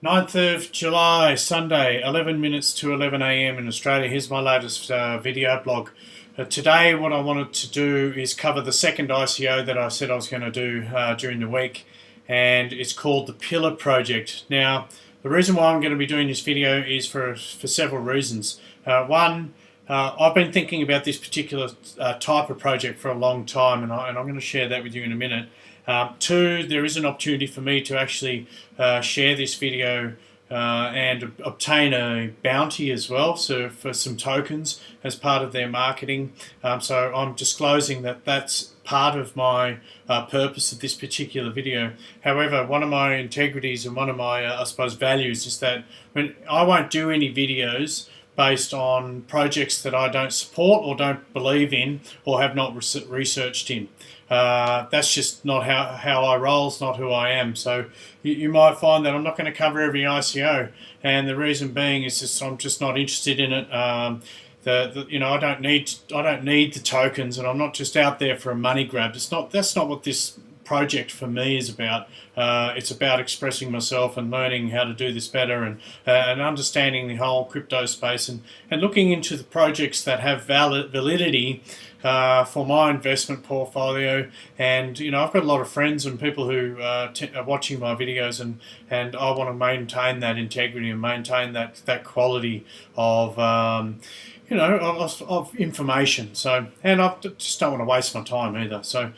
9th of July, Sunday, 11 minutes to 11 a.m. in Australia. Here's my latest video blog. Today what I wanted to do is cover the second ICO that I said I was going to do during the week, and it's called the Pillar Project. Now, the reason why I'm going to be doing this video is for several reasons. One, I've been thinking about this particular type of project for a long time, and I'm going to share that with you in a minute. Two, there is an opportunity for me to actually share this video and obtain a bounty as well, so for some tokens as part of their marketing. So I'm disclosing that that's part of my purpose of this particular video. However, one of my integrities and one of my, I suppose, values is that I won't do any videos based on projects that I don't support or don't believe in or have not researched in. That's just not how I roll. It's not who I am. So you might find that I'm not going to cover every ICO, and the reason being is just I'm just not interested in it. You know, I don't need the tokens, and I'm not just out there for a money grab. That's not what this project for me is about. It's about expressing myself and learning how to do this better, and understanding the whole crypto space, and looking into the projects that have validity for my investment portfolio. And you know, I've got a lot of friends and people who are watching my videos, and I want to maintain that integrity and maintain that quality of you know, of information. So, and I just don't want to waste my time either. So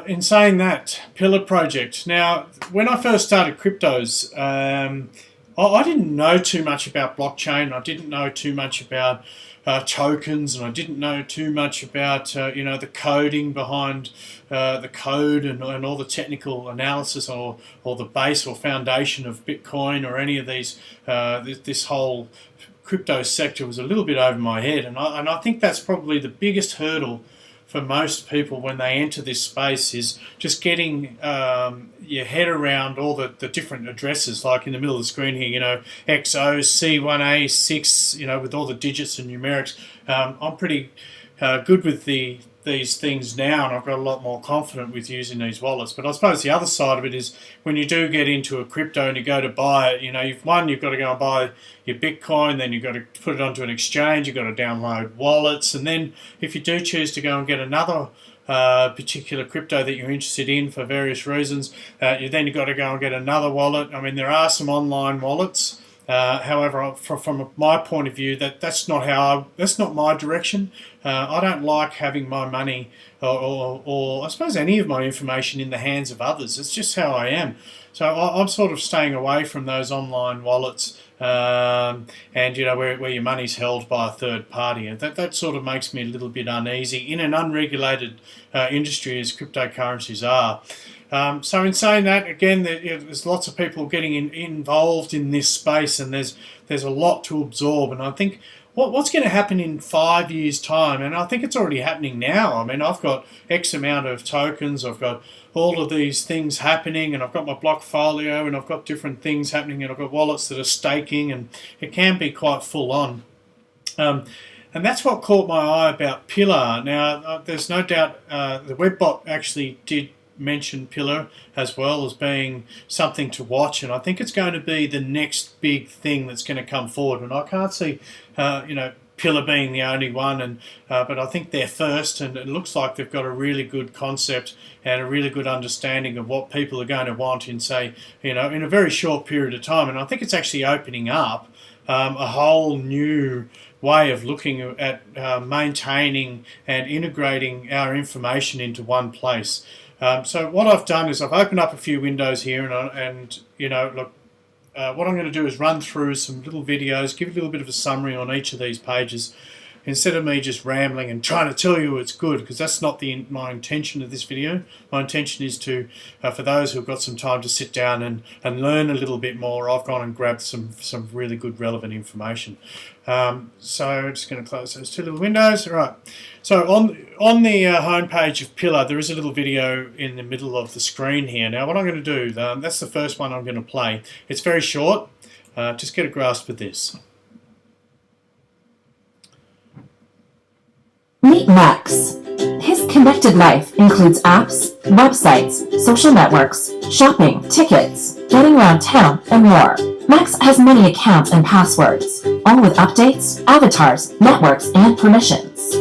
in saying that, Pillar Project. Now, when I first started cryptos, I didn't know too much about blockchain. I didn't know too much about tokens, and I didn't know too much about you know, the coding behind the code and all the technical analysis or the base or foundation of Bitcoin or any of these. This whole crypto sector was a little bit over my head, and I think that's probably the biggest hurdle for most people when they enter this space, is just getting your head around all the different addresses, like in the middle of the screen here, you know, XO, C1A, 6, you know, with all the digits and numerics. I'm pretty good with these things now, and I've got a lot more confident with using these wallets. But I suppose the other side of it is when you do get into a crypto and you go to buy it, you know, you've got to go and buy your Bitcoin, then you've got to put it onto an exchange, you've got to download wallets, and then if you do choose to go and get another particular crypto that you're interested in for various reasons, then you've got to go and get another wallet. I mean, there are some online wallets. However, from my point of view, that's not my direction. I don't like having my money or I suppose any of my information in the hands of others. It's just how I am. So I'm sort of staying away from those online wallets, and you know, where your money's held by a third party. And that sort of makes me a little bit uneasy in an unregulated industry as cryptocurrencies are. So in saying that, again, there's lots of people getting involved in this space, and there's a lot to absorb. And I think what's going to happen in 5 years' time, and I think it's already happening now. I mean, I've got X amount of tokens, I've got all of these things happening, and I've got my blockfolio, and I've got different things happening, and I've got wallets that are staking, and it can be quite full on. And that's what caught my eye about Pillar. Now, there's no doubt the webbot actually did mention Pillar as well as being something to watch, and I think it's going to be the next big thing that's going to come forward. And I can't see you know, Pillar being the only one, and but I think they're first, and it looks like they've got a really good concept and a really good understanding of what people are going to want in, say, you know, in a very short period of time. And I think it's actually opening up a whole new way of looking at maintaining and integrating our information into one place. So what I've done is I've opened up a few windows here, and you know, look, what I'm going to do is run through some little videos, give a little bit of a summary on each of these pages, instead of me just rambling and trying to tell you it's good, because that's not my intention of this video. My intention is to, for those who've got some time to sit down and learn a little bit more, I've gone and grabbed some really good relevant information. So I'm just going to close those two little windows. All right. So on the home page of Pillar, there is a little video in the middle of the screen here. Now, what I'm going to do, that's the first one I'm going to play. It's very short. Just get a grasp of this. Meet Max. His connected life includes apps, websites, social networks, shopping, tickets, getting around town, and more. Max has many accounts and passwords, all with updates, avatars, networks, and permissions.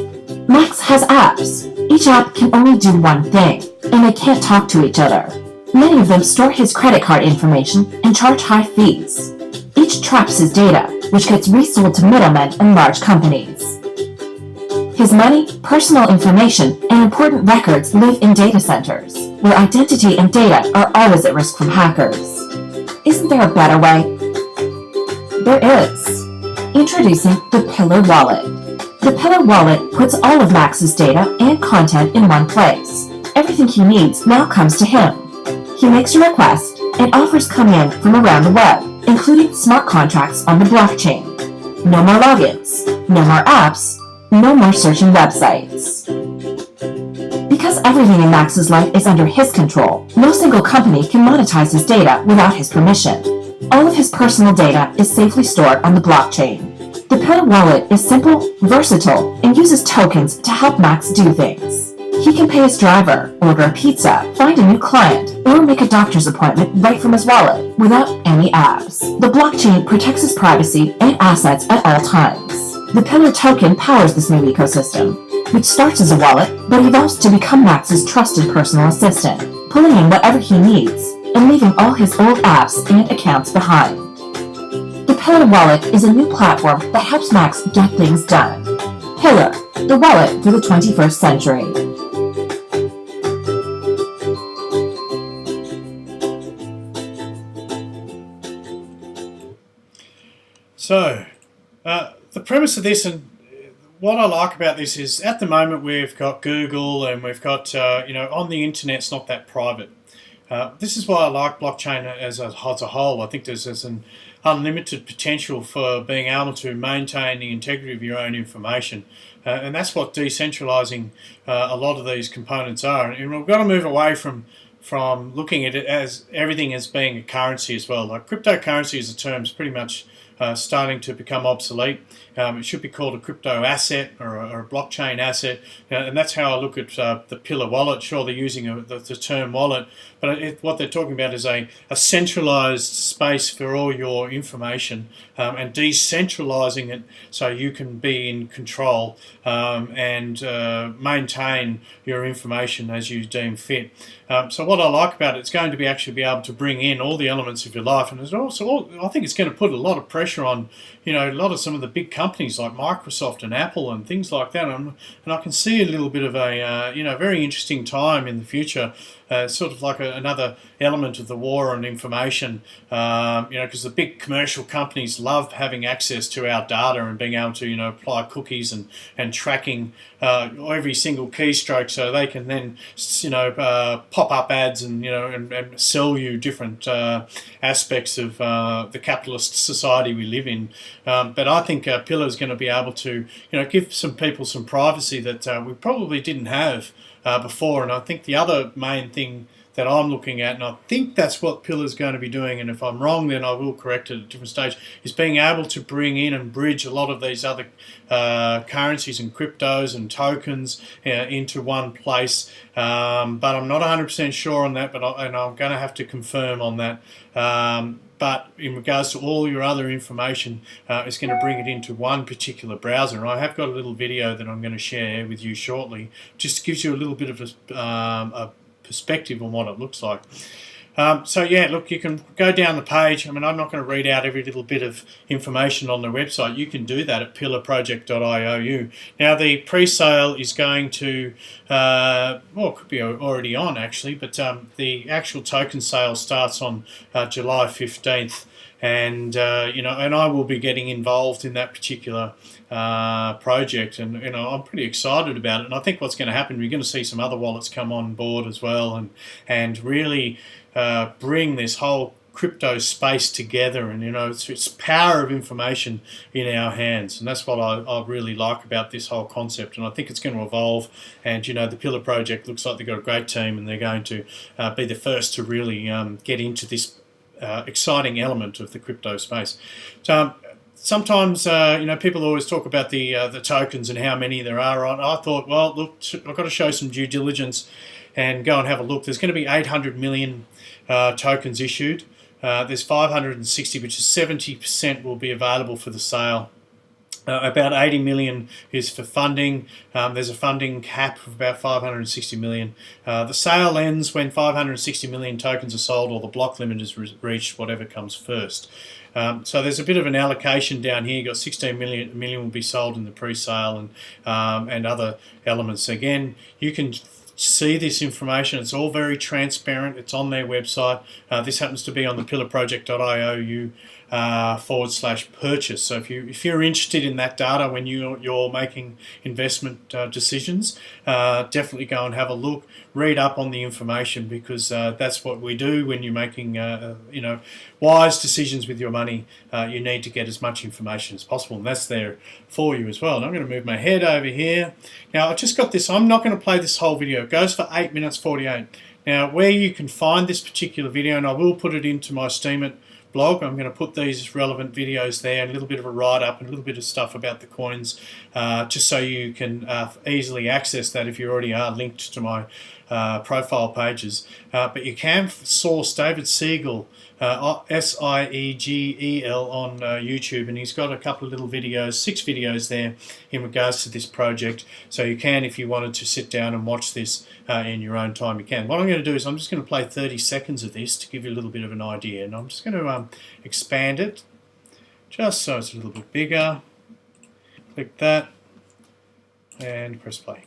Max has apps. Each app can only do one thing, and they can't talk to each other. Many of them store his credit card information and charge high fees. Each traps his data, which gets resold to middlemen and large companies. His money, personal information, and important records live in data centers, where identity and data are always at risk from hackers. Isn't there a better way? There is. Introducing the Pillar Wallet. The Pillar Wallet puts all of Max's data and content in one place. Everything he needs now comes to him. He makes a request, and offers come in from around the web, including smart contracts on the blockchain. No more logins, no more apps, no more searching websites. Because everything in Max's life is under his control, no single company can monetize his data without his permission. All of his personal data is safely stored on the blockchain. The Pillar Wallet is simple, versatile, and uses tokens to help Max do things. He can pay his driver, order a pizza, find a new client, or make a doctor's appointment right from his wallet without any apps. The blockchain protects his privacy and assets at all times. The Pillar token powers this new ecosystem, which starts as a wallet but evolves to become Max's trusted personal assistant, pulling in whatever he needs and leaving all his old apps and accounts behind. The Pillar Wallet is a new platform that helps Max get things done. Pillar, the wallet for the 21st century. So, the premise of this, and what I like about this, is at the moment we've got Google and we've got, on the internet it's not that private. This is why I like blockchain as a whole. I think there's an unlimited potential for being able to maintain the integrity of your own information. And that's what decentralizing a lot of these components are. And we've got to move away from looking at it as everything as being a currency as well. Like cryptocurrency as a term is pretty much starting to become obsolete. It should be called a crypto asset or a blockchain asset, and that's how I look at the Pillar wallet. Sure, they're using the term wallet, but what they're talking about is a centralized space for all your information and decentralizing it so you can be in control and maintain your information as you deem fit. So what I like about it, it's going to be actually be able to bring in all the elements of your life, and it's also, I think it's going to put a lot of pressure on a lot of some of the big companies like Microsoft and Apple and things like that, and I can see a little bit of a very interesting time in the future, sort of like another element of the war on information, because the big commercial companies love having access to our data and being able to apply cookies and tracking every single keystroke, so they can then pop up ads and and sell you different aspects of the capitalist society we live in. But I think Pillar is going to be able to give some people some privacy that we probably didn't have before. And I think the other main thing that I'm looking at, and I think that's what Pillar is going to be doing, and if I'm wrong then I will correct it at a different stage, is being able to bring in and bridge a lot of these other currencies and cryptos and tokens into one place. But I'm not 100% sure on that, and I'm going to have to confirm on that. But in regards to all your other information, it's going to bring it into one particular browser. And I have got a little video that I'm going to share with you shortly, just gives you a little bit of a perspective on what it looks like. So yeah, look, you can go down the page. I mean, I'm not going to read out every little bit of information on the website. You can do that at pillarproject.io. Now, the pre-sale is going to, it could be already on actually, but the actual token sale starts on July 15th. And and I will be getting involved in that particular project, and I'm pretty excited about it. And I think what's going to happen, we're going to see some other wallets come on board as well, and really bring this whole crypto space together, and it's power of information in our hands, and that's what I really like about this whole concept. And I think it's going to evolve, and the Pillar project looks like they've got a great team, and they're going to be the first to really get into this exciting element of the crypto space. So sometimes people always talk about the tokens and how many there are on. I thought, well, look, I've got to show some due diligence and go and have a look. There's going to be 800 million tokens issued. There's 560, which is 70% will be available for the sale. About 80 million is for funding. There's a funding cap of about 560 million. The sale ends when 560 million tokens are sold or the block limit is reached, whatever comes first. So there's a bit of an allocation down here. You've got 16 million will be sold in the pre-sale and other elements. Again, you can see this information. It's all very transparent. It's on their website. This happens to be on the pillarproject.io /purchase. So if you're interested in that data when you're making investment decisions, definitely go and have a look, read up on the information, because that's what we do when you're making wise decisions with your money. You need to get as much information as possible, and that's there for you as well. And I'm going to move my head over here. Now I just got this. I'm not going to play this whole video. It goes for 8 minutes 48. Now where you can find this particular video, and I will put it into my Steem blog. I'm going to put these relevant videos there, and a little bit of a write-up and a little bit of stuff about the coins, just so you can easily access that if you already are linked to my profile pages. But you can source David Siegel, S-I-E-G-E-L, on YouTube, and he's got a couple of little videos, 6 videos there in regards to this project. So you can, if you wanted to sit down and watch this in your own time, you can. What I'm going to do is I'm just going to play 30 seconds of this to give you a little bit of an idea, and I'm just going to expand it just so it's a little bit bigger. Click that and press play.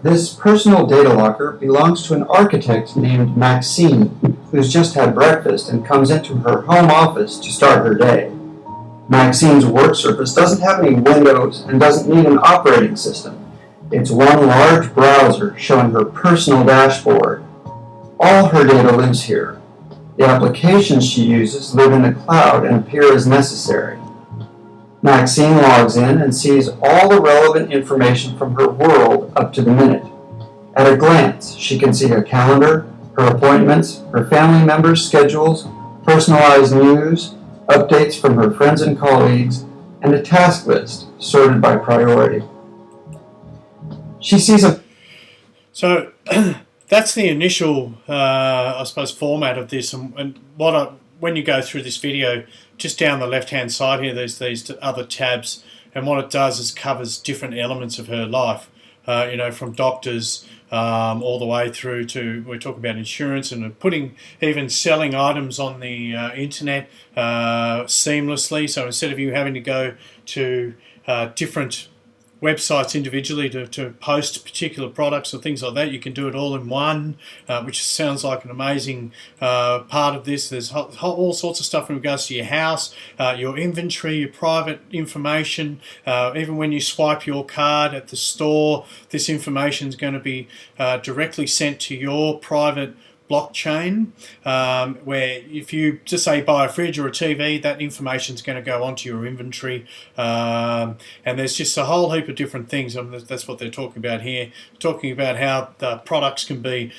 This personal data locker belongs to an architect named Maxine, who's just had breakfast and comes into her home office to start her day. Maxine's work surface doesn't have any windows and doesn't need an operating system. It's one large browser showing her personal dashboard. All her data lives here. The applications she uses live in the cloud and appear as necessary. Maxine logs in and sees all the relevant information from her world up to the minute. At a glance, she can see her calendar, her appointments, her family members' schedules, personalized news, updates from her friends and colleagues, and a task list sorted by priority. She sees a... So that's the initial, I suppose, format of this, and when you go through this video, just down the left-hand side here, there's these other tabs, and what it does is covers different elements of her life, from doctors all the way through to, we're talking about insurance and even selling items on the internet seamlessly. So instead of you having to go to different websites individually to post particular products or things like that, you can do it all in one, which sounds like an amazing part of this. There's all sorts of stuff in regards to your house, your inventory, your private information. Even when you swipe your card at the store, this information is going to be directly sent to your private blockchain, where if you just say buy a fridge or a TV, that information is going to go onto your inventory, and there's just a whole heap of different things, and that's what they're talking about here, talking about how the products can be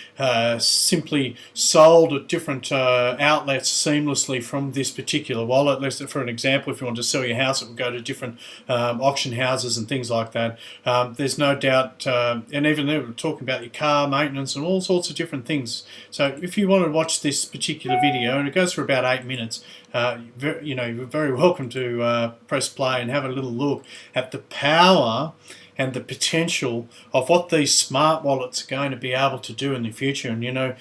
simply sold at different outlets seamlessly from this particular wallet. Let's, for an example, if you want to sell your house, it will go to different auction houses and things like that. There's no doubt, and even they were talking about your car maintenance and all sorts of different things. So if you want to watch this particular video, and it goes for about 8 minutes, you're very welcome to press play and have a little look at the power and the potential of what these smart wallets are going to be able to do in the future. And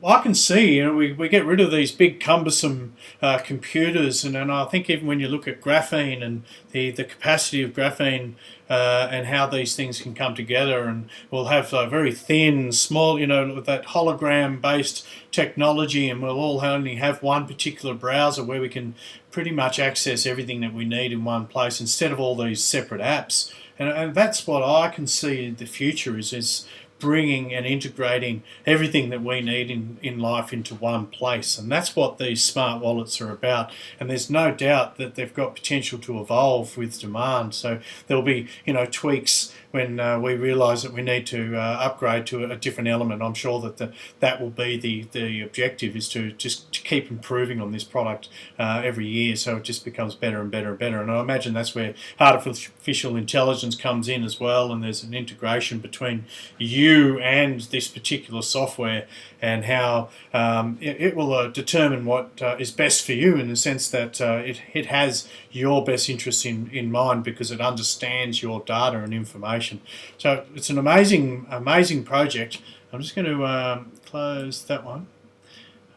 I can see, we get rid of these big cumbersome computers, and I think even when you look at graphene and the capacity of graphene and how these things can come together, and we'll have very thin, small, that hologram-based technology, and we'll all only have one particular browser where we can pretty much access everything that we need in one place instead of all these separate apps. And that's what I can see the future is bringing and integrating everything that we need in life into one place. And that's what these smart wallets are about. And there's no doubt that they've got potential to evolve with demand. So there'll be, tweaks when we realise that we need to upgrade to a different element. I'm sure that that will be the objective, is to just keep improving on this product every year, so it just becomes better and better and better. And I imagine that's where artificial intelligence comes in as well, and there's an integration between you you and this particular software, and how it will determine what is best for you, in the sense that it has your best interests in mind, because it understands your data and information. So it's an amazing project. I'm just going to close that one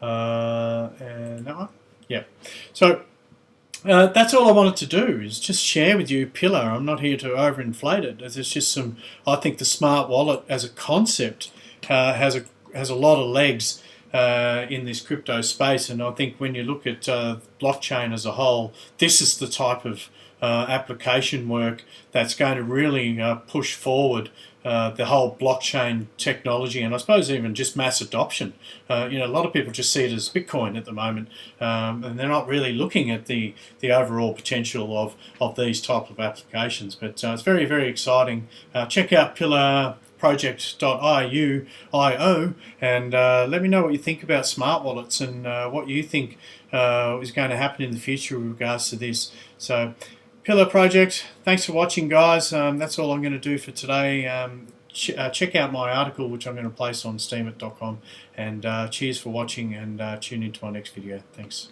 and that one. Yeah. So that's all I wanted to do, is just share with you Pillar. I'm not here to overinflate it. There's just some. I think the smart wallet as a concept has a lot of legs in this crypto space, and I think when you look at blockchain as a whole, this is the type of application work that's going to really push forward the whole blockchain technology, and I suppose even just mass adoption. A lot of people just see it as Bitcoin at the moment, and they're not really looking at the overall potential of these type of applications. But it's very, very exciting. Check out Pillar project.io and let me know what you think about smart wallets, and what you think is going to happen in the future with regards to this. So Pillar Project, thanks for watching, guys. That's all I'm going to do for today. Check out my article, which I'm going to place on steem.com, and cheers for watching, and tune into my next video. Thanks.